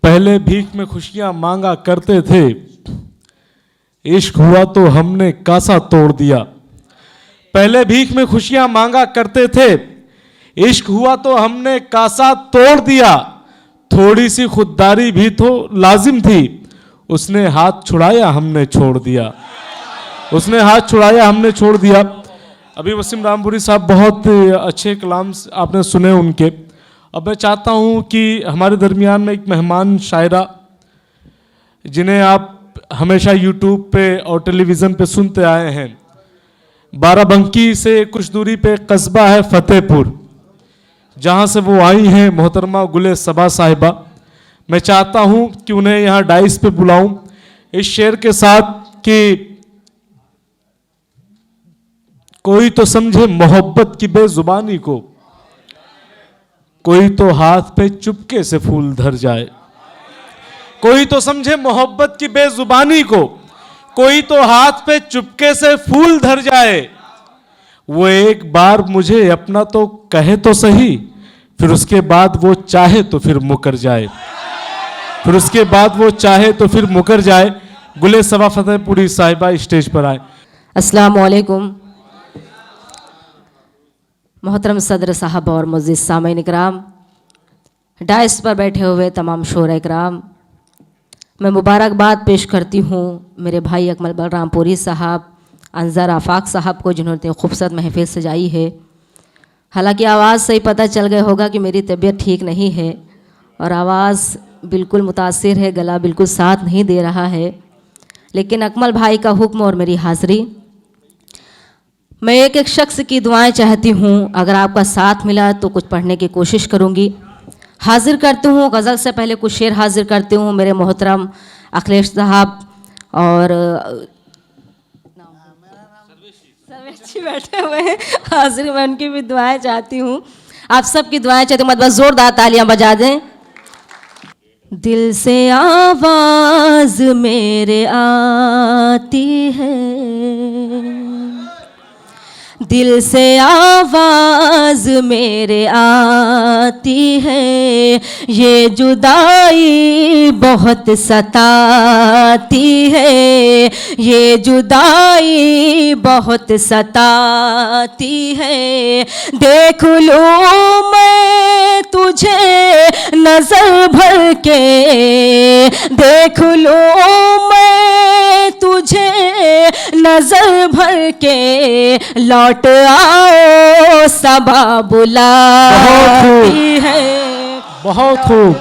पहले भीख में खुशियां मांगा करते थे, इश्क हुआ तो हमने कासा तोड़ दिया। पहले भीख में खुशियां मांगा करते थे, इश्क हुआ तो हमने कासा तोड़ दिया। थोड़ी सी खुददारी भी तो लाजिम थी, उसने हाथ छुड़ाया हमने छोड़ दिया। उसने हाथ छुड़ाया हमने छोड़ दिया। अभी वसीम रामपुरी साहब बहुत अच्छे कलाम आपने सुने उनके। अब मैं चाहता हूं कि हमारे दरमियान में एक मेहमान शायरा, जिन्हें आप हमेशा यूट्यूब पे और टेलीविज़न पे सुनते आए हैं, बाराबंकी से कुछ दूरी पे कस्बा है फतेहपुर, जहां से वो आई हैं, मोहतरमा गुले सबा साहिबा। मैं चाहता हूं कि उन्हें यहाँ डाइस पे बुलाऊं इस शेर के साथ कि कोई तो समझे मोहब्बत की बेजुबानी को, कोई तो हाथ पे चुपके से फूल धर जाए। कोई तो समझे मोहब्बत की बेजुबानी को, कोई तो हाथ पे चुपके से फूल धर जाए। वो एक बार मुझे अपना तो कहे तो सही, फिर उसके बाद वो चाहे तो फिर मुकर जाए। फिर उसके बाद वो चाहे तो फिर मुकर जाए। गुले सबा फतेहपुरी साहिबा स्टेज पर आए। अस्सलाम वालेकुम। मोहतरम सदर साहब और मुअज़्ज़िज़ सामीन इकराम, डाइस पर बैठे हुए तमाम शोरा इकराम, मैं मुबारकबाद पेश करती हूँ मेरे भाई अकमल बलरामपुरी साहब, अंज़र आफाक साहब को, जिन्होंने इतनी खूबसूरत महफिल सजाई है। हालांकि आवाज़ से ही पता चल गया होगा कि मेरी तबीयत ठीक नहीं है और आवाज़ बिल्कुल मुतासिर है, गला बिल्कुल साथ नहीं दे रहा है, लेकिन अकमल भाई का हुक्म और मेरी हाज़िरी। मैं एक एक शख्स की दुआएं चाहती हूँ, अगर आपका साथ मिला तो कुछ पढ़ने की कोशिश करूँगी। हाजिर करती हूँ, गज़ल से पहले कुछ शेर हाजिर करती हूँ मेरे मोहतरम अखिलेश साहब और सर्वेश जी बैठे हुए हैं, हाजिर मैं उनकी भी दुआएं चाहती हूँ, आप सबकी दुआएं चाहती हूँ। मत बस जोरदार तालियां बजा दें। दिल से आवाज़ मेरे आती है, दिल से आवाज़ मेरे आती है, ये जुदाई बहुत सताती है, ये जुदाई बहुत सताती है। देख लूँ मैं तुझे नज़र भर के, देख लूँ मैं तुझे नज़र भर के, लौट आओ सबा बुलाती है। बहुत खूब,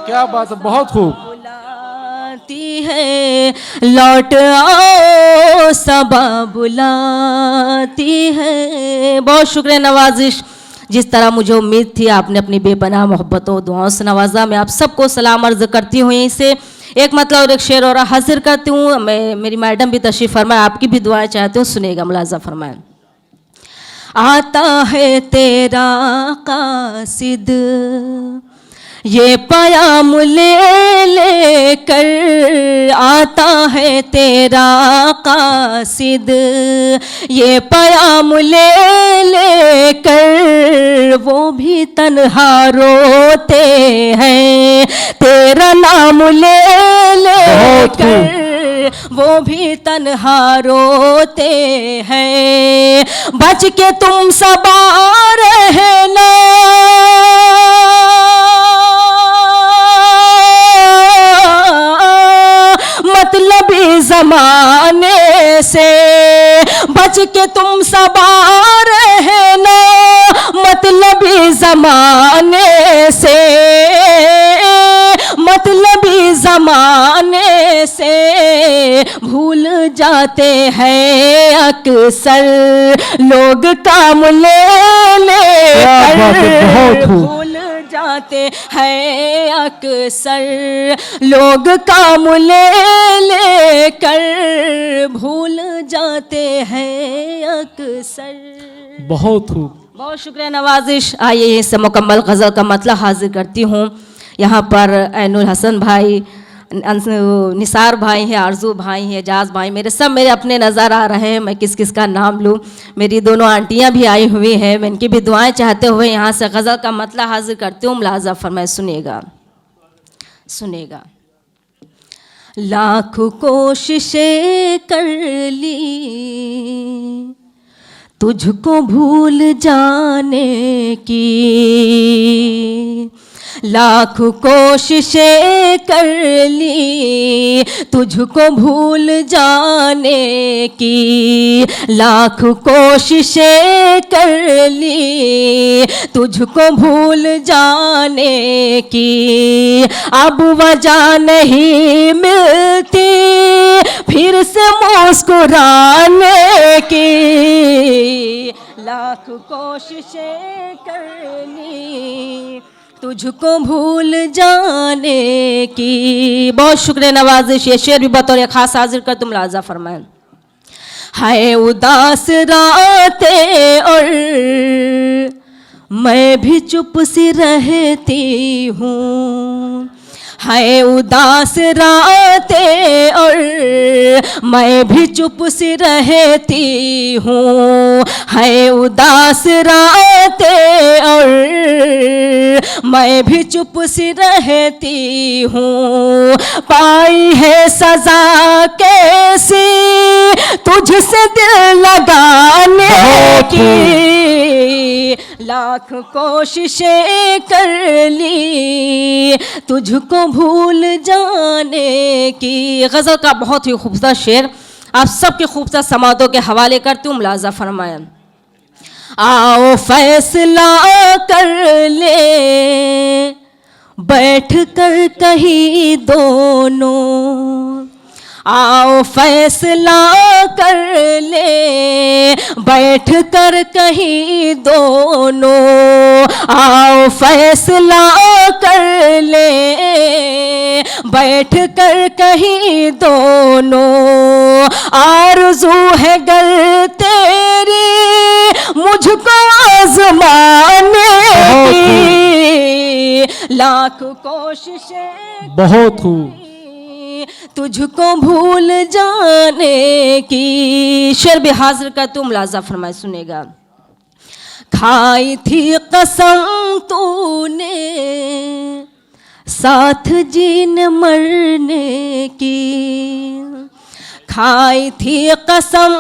क्या बात है, बहुत खूब। बुलाती है, लौट आओ सबा बुलाती है। बहुत शुक्रिया नवाजिश। जिस तरह मुझे उम्मीद थी, आपने अपनी बेपनाह मोहब्बतों दुआओं से नवाजा। मैं आप सबको सलाम अर्ज़ करती हूँ। यहीं से एक मतलब और एक शेर और हाजिर करती हूँ। मैं, मेरी मैडम भी तशरीफ़ फरमाए, आपकी भी दुआएं चाहती हूँ, सुनेगा, मुलाज़ा फरमाएं। आता है तेरा कासिद ये पयाम ले ले कर, आता है तेरा कासिद ये पयाम ले ले कर, वो भी तन्हा रोते हैं, तेरा नाम ले ले कर, वो भी तन्हा रोते हैं। बच के तुम सबा रहना, मतलबी ज़माने से, बच के तुम सबा रहना, मतलबी ज़माने से, मतलबी ज़माने से। भूल जाते हैं अक्सर लोग काम ले ले, भूल जाते हैं अक्सर लोग काम ले ले कर, भूल जाते हैं अक्सर। बहुत खूब, बहुत शुक्रिया नवाजिश। आइए इससे मुकम्मल गज़ल का मतलब हाजिर करती हूँ। यहाँ पर ऐनुल हसन भाई, निसार भाई हैं, आरजू भाई हैं, एजाज भाई, मेरे अपने नज़र आ रहे हैं। मैं किस किस का नाम लूँ। मेरी दोनों आंटियाँ भी आई हुई हैं, मैं इनकी भी दुआएं चाहते हुए यहाँ से गज़ल का मतलब हाजिर करती हूँ। मुलाज़ा फरमाए, सुनिएगा। सुनेगा। लाख कोशिशें कर ली तुझको भूल जाने की, लाख कोशिशें कर ली तुझको भूल जाने की, लाख कोशिशें कर ली तुझको भूल जाने की, अब वजह नहीं मिलती फिर से मुस्कुराने की, लाख कोशिशें कर ली तुझको भूल जाने की। बहुत शुक्रिया नवाजिश। ये शेर भी बतौर खास हाजिर कर तुम लाजा फरमाएं। हाय उदास रातें और मैं भी चुप सी रहती हूँ, हाय उदास रातें और मैं भी चुप सी रहती हूँ, हाय उदास रातें और मैं भी चुप सी रहती हूँ, पाई है सजा कैसी तुझसे दिल लगाने की, लाख कोशिशें कर ली तुझको भूल जाने की। गज़ल का बहुत ही खूबसूरत शेर आप सबके खूबसूरत समातों के हवाले करती हूँ, मुलाज़ा फरमाएं। आओ फैसला कर ले बैठ कर कहीं दोनों, आओ फैसला कर ले बैठ कर कहीं दोनों, आओ फैसला कर ले बैठ कर कहीं दोनों, आरज़ू है गर तेरी मुझको आज़माने की, लाख कोशिशें बहुत खूब तुझको भूल जाने की। शेर भी हाजिर का तुम मुलाज़ा फरमाए, सुनेगा। खाई थी कसम तूने साथ जीने मरने की, खाई थी कसम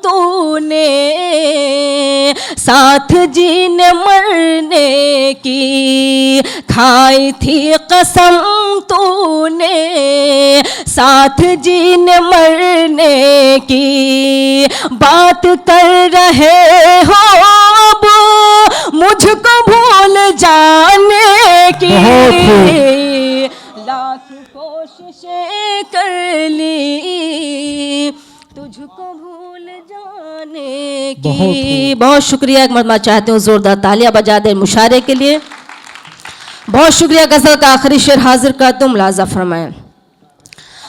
तूने साथ जीने मरने की, खाई थी कसम तूने साथ जीने मरने की, बात कर रहे हो अब मुझको भूल जाने की, लाख कोशिशें कर ली तुझको भूल जाने की। बहुत शुक्रिया। एक मरतबा चाहते हूँ जोरदार तालियां बजा दें मुशारे के लिए। बहुत शुक्रिया। गज़ल का आखिरी शेर हाजिर कर तुम मुलाज़ा फरमाएं।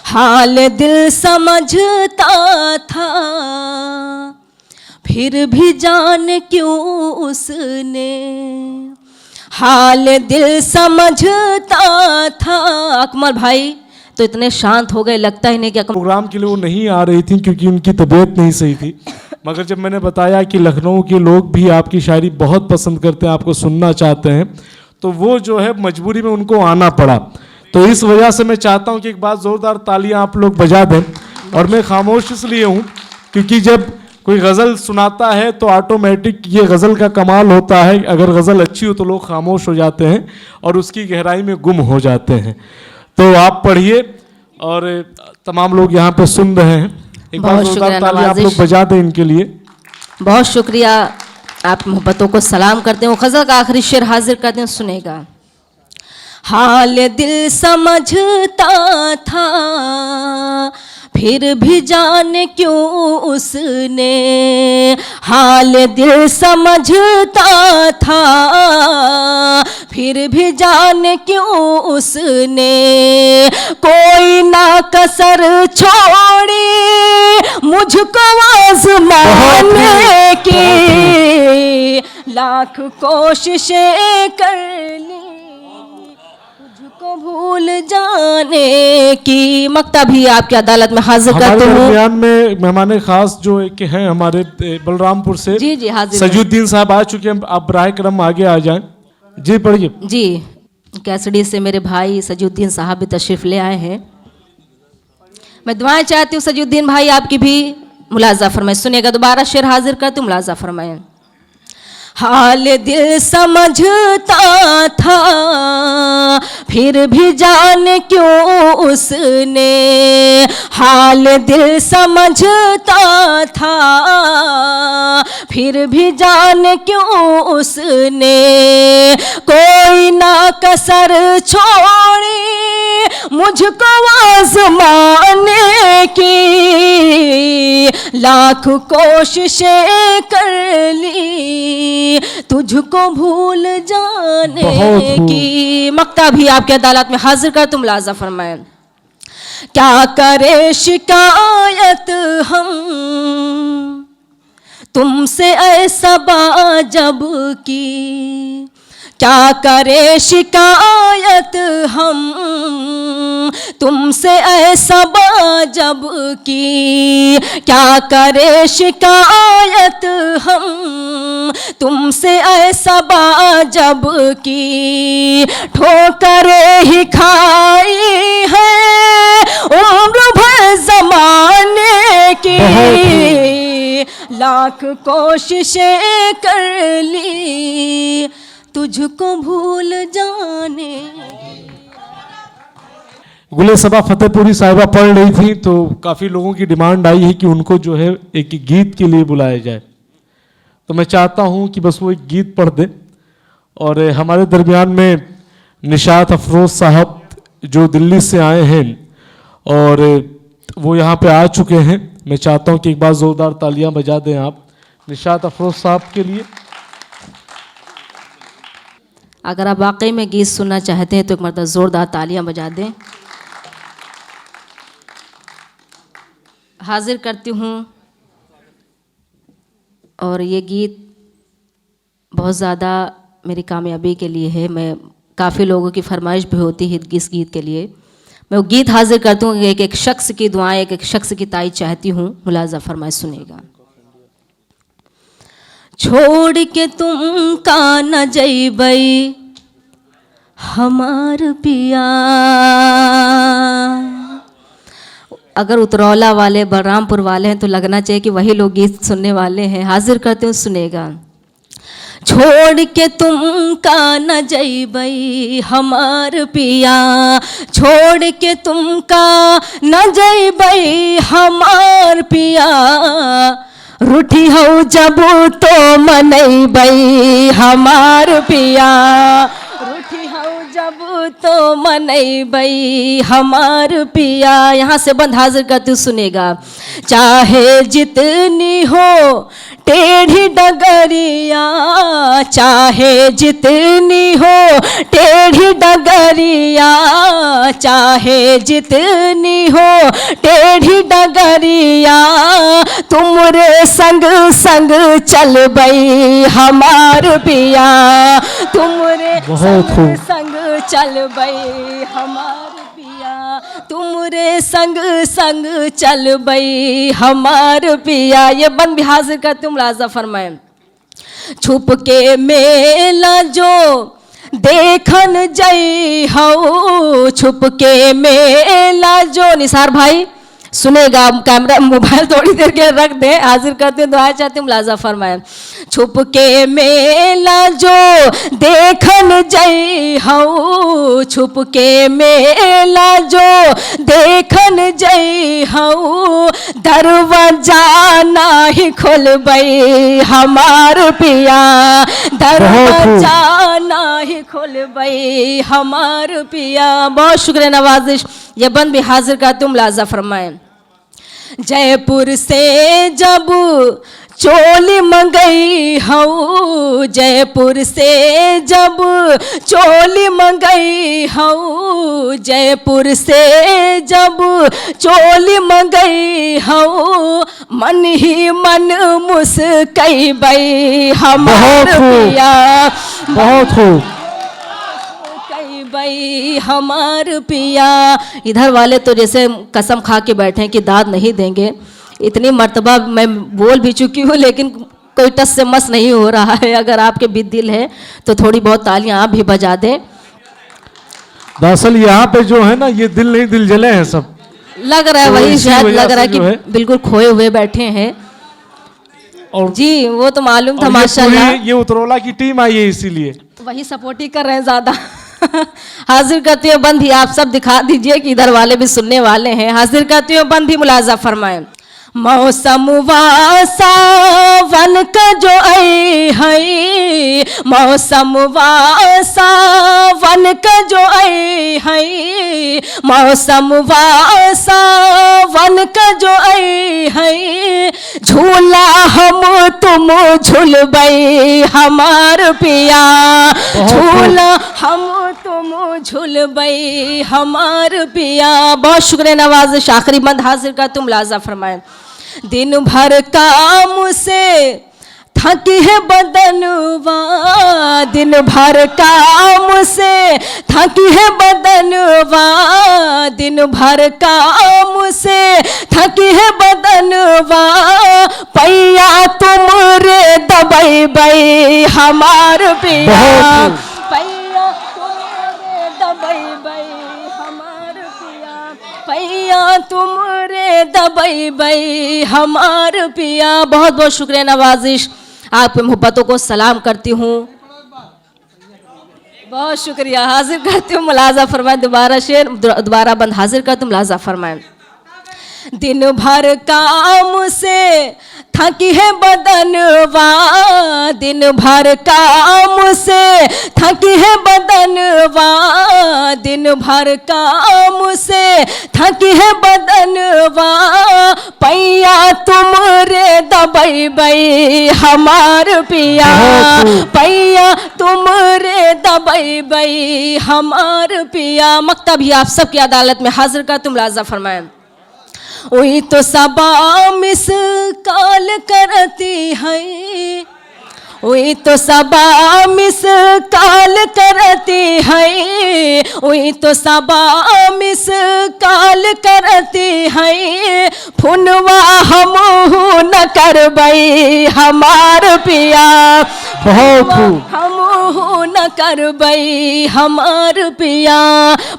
हाल दिल समझता था फिर भी जान क्यों उसने, हाल दिल समझता था। अकमल भाई तो इतने शांत हो गए, लगता ही नहीं कि प्रोग्राम के लिए वो नहीं आ रही थी क्योंकि उनकी तबीयत नहीं सही थी, मगर जब मैंने बताया कि लखनऊ के लोग भी आपकी शायरी बहुत पसंद करते हैं, आपको सुनना चाहते हैं, तो वो जो है मजबूरी में उनको आना पड़ा। तो इस वजह से मैं चाहता हूँ कि एक बार ज़ोरदार तालियां आप लोग बजा दें। और मैं खामोश इसलिए हूँ क्योंकि जब कोई गज़ल सुनाता है तो ऑटोमेटिक ये गज़ल का कमाल होता है, अगर गज़ल अच्छी हो तो लोग खामोश हो जाते हैं और उसकी गहराई में गुम हो जाते हैं। तो आप पढ़िए और तमाम लोग यहाँ पे सुन रहे हैं। एक बार ज़ोरदार तालियां आप लोग बजा दें इनके लिए। बहुत शुक्रिया। आप मोहब्बतों को सलाम करते हो। गज़ल का आखिरी शेर हाजिर करते हैं, सुनेगा। हाल दिल समझता था फिर भी जाने क्यों उसने, हाल दिल समझता था फिर भी जाने क्यों उसने, कोई ना कसर छोड़ी मुझको आज़माने की, लाख कोशिशें कर ली तुझको भूल जाने की। मक्ता भी आपकी अदालत में हाजिर करते हैं। दरमियान में मेहमान खास जो एक हैं हमारे बलरामपुर से, जी हाजिर सजुद्दीन साहब आ चुके हैं। आप बराए करम आगे आ जाएं। जी पढ़िए। जी। कैसडी से मेरे भाई सजुद्दीन साहब भी तशरीफ़ ले आए हैं। मैं दुआएं चाहती हूँ सजुद्दीन भाई आपकी भी मुलाजा फरमाएं। सुनिएगा, दोबारा शेर हाजिर करती हूँ, मुलाजा फरमाएं। हाल दिल समझता था फिर भी जाने क्यों उसने, हाल दिल समझता था फिर भी जाने क्यों उसने, कोई ना कसर छोड़ी मुझको आज़माने की, लाख कोशिशें कर ली तुझको भूल जाने की। मक्ता भी आपके अदालत में हाजिर कर तुम मुलाजा फरमाएं। क्या करे शिकायत हम तुमसे ऐसा बाजब की, क्या करे शिकायत हम तुमसे ऐसा बाजब की, क्या करे शिकायत हम तुमसे ऐसा बाजब की, ठोकरें ही खाई है उम्र भर ज़माने की, लाख कोशिशें कर ली तुझको भूल जाने। गुले सबा फतेहपुरी साहिबा पढ़ रही थी तो काफ़ी लोगों की डिमांड आई है कि उनको जो है एक गीत के लिए बुलाया जाए, तो मैं चाहता हूं कि बस वो एक गीत पढ़ दे। और हमारे दरमियान में निशात अफरोज साहब जो दिल्ली से आए हैं और वो यहाँ पे आ चुके हैं, मैं चाहता हूं कि एक बार ज़ोरदार तालियां बजा दें आप निशात अफरोज साहब के लिए। अगर आप वाकई में गीत सुनना चाहते हैं तो एक मरतबा ज़ोरदार तालियां बजा दें। हाजिर करती हूँ, और ये गीत बहुत ज़्यादा मेरी कामयाबी के लिए है। मैं काफ़ी लोगों की फरमाइश भी होती है इस गीत के लिए। मैं वो गीत हाजिर करती हूँ, एक एक शख्स की दुआएं, एक एक शख्स की ताईद चाहती हूँ। मुलाजा फरमाए, सुनेगा। छोड़ के तुम का न जइबई हमार पिया, अगर उतरौला वाले बलरामपुर वाले हैं तो लगना चाहिए कि वही लोग गीत सुनने वाले हैं। हाजिर करते हूँ, सुनेगा। छोड़ के तुम का न जइबई हमार पिया, छोड़ के तुम का न जइबई हमार पिया, रूठी हो जब तो मनैबई हमार पिया, रूठी हो जब तो मनैबई हमार पिया। यहाँ से बंद हाजिर करती सुनेगा। चाहे जितनी हो टेढ़ी डगरिया, चाहे जितनी हो टेढ़ी डगरिया, चाहे जितनी हो टेढ़ी डगरिया, तुमरे संग संग चल बई हमार पिया, तुमरे संग संग चल बई हमार पिया, तुमरे संग संग चल बई हमार पिया। ये बंद भी हाजिर कर तुम मुलाजा फरमाए। छुप के मेला जो देखन जई हो, छुप के मेला जो, निसार भाई सुनेगा, कैमरा मोबाइल थोड़ी देर के रख दे, हाजिर करते हैं, दुआ चाहते हैं, मुलाजा फरमाए। छुप के मेला जो देखन जई हो, छुप के मेला जो देखन जई हो, दरवाजा नाही खोलबई हमार पिया, दरवाजा नाही खोलबई हमार पिया। बहुत शुक्रिया नवाजिश। ये बंद भी हाजिर करते हूँ, मुलाजा फरमाएं। जयपुर से जब चोली मंगई हूँ, जयपुर से जब चोली मंगई हूँ, जयपुर से जब चोली मंगई हूँ, मन ही मन मुस्कई हमार पिया, बहुत खूब बई हमार पिया। इधर वाले तो जैसे कसम खा के बैठे हैं कि दाद नहीं देंगे। इतनी मर्तबा मैं बोल भी चुकी हूँ लेकिन कोई टस से मस नहीं हो रहा है। अगर आपके भी दिल है तो थोड़ी बहुत तालियां आप भी बजा दें। दरअसल यहाँ पे जो है ना, ये दिल नहीं दिल जले हैं सब। लग रहा है तो वही, इसी शायद वजह लग रहा है से कि जो है- बिल्कुल खोए हुए बैठे हैं। और जी वो तो मालूम था और माशाल्लाह, ये उतरौला की टीम आई है इसीलिए। वही सपोर्ट ही कर रहे हैं ज्यादा। हाजिर करते हुए बंद ही आप सब दिखा दीजिए कि इधर वाले भी सुनने वाले हैं। हाजिर करते हुए बंद ही मुलाजा फरमाएं। मौसम सावन का जो आई है, मौसम सावन का जो आई है, मौसम सावन का जो आई है, झूला हम तुम झूलबई हमार पिया, झूला हम तुम झूलबई हमार पिया। बहुत शुक्रिया नवाज़िश। आखिरी बंद हाजिर का तुम लाजा फरमाए। दिन भर काम से थकी है बदनवा, दिन भर काम से थकी है बदनवा, दिन भर काम से थकी है बदनवा, पैया तुम रे दबई बई हमार पिया, पैया तुम रे दबई बई हमार पिया, पैया तुम रे दबई बई हमार पिया। बहुत बहुत शुक्रिया नवाजिश। आप मोहब्बतों को सलाम करती हूँ। बहुत शुक्रिया। हाजिर करती हूँ मुलाजा फरमाए। दोबारा शेर दोबारा बंद हाजिर कर तुम मुलाजा फरमाए। दिन भर काम से थकी है बदनवा, दिन भर काम से थकी है बदनवा, दिन भर काम से थकी है बदनवा, पैया तुम रे दबई बई हमार पिया, पैया तुम रे दबई बई हमार पिया। मकतब ही आप सबकी अदालत में हाजिर का तुम लाजा फरमाएं। वही तो सबा मिस काल करती है, वही तो सबा मिस काल करती है, वही तो सबा मिस काल करती है, फुनवा हम न करबई हमार पिया, हम न करबई हमार पिया,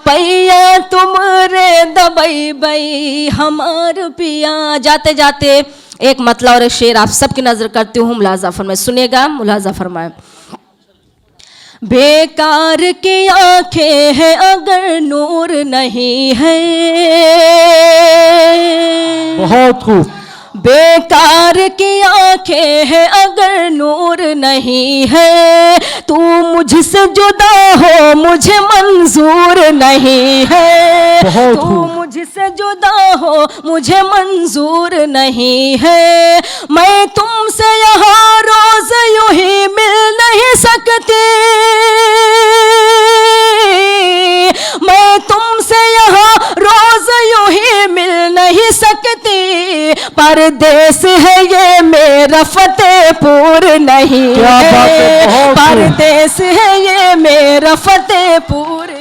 पैया तुम रे दबई बई हमार पिया। जाते जाते एक मतला और एक शेर आप सबकी नजर करती हूँ, मुलाजा फरमाए। सुनिएगा, मुलाजा फरमाए। बेकार की आंखें हैं अगर नूर नहीं है, बहुत खूब। बेकार की आंखें हैं अगर नूर नहीं है, तू मुझसे जुदा हो मुझे मंजूर नहीं है, तू मुझसे जुदा हो मुझे मंजूर नहीं है, मैं तुमसे यहाँ रोज यूं ही मिल नहीं सकती, मैं तुमसे यहाँ रोज यूं ही मिल नहीं सकती, परदेस है ये मेरा फतेहपुर नहीं है, परदेस है ये मेरा फतेहपुर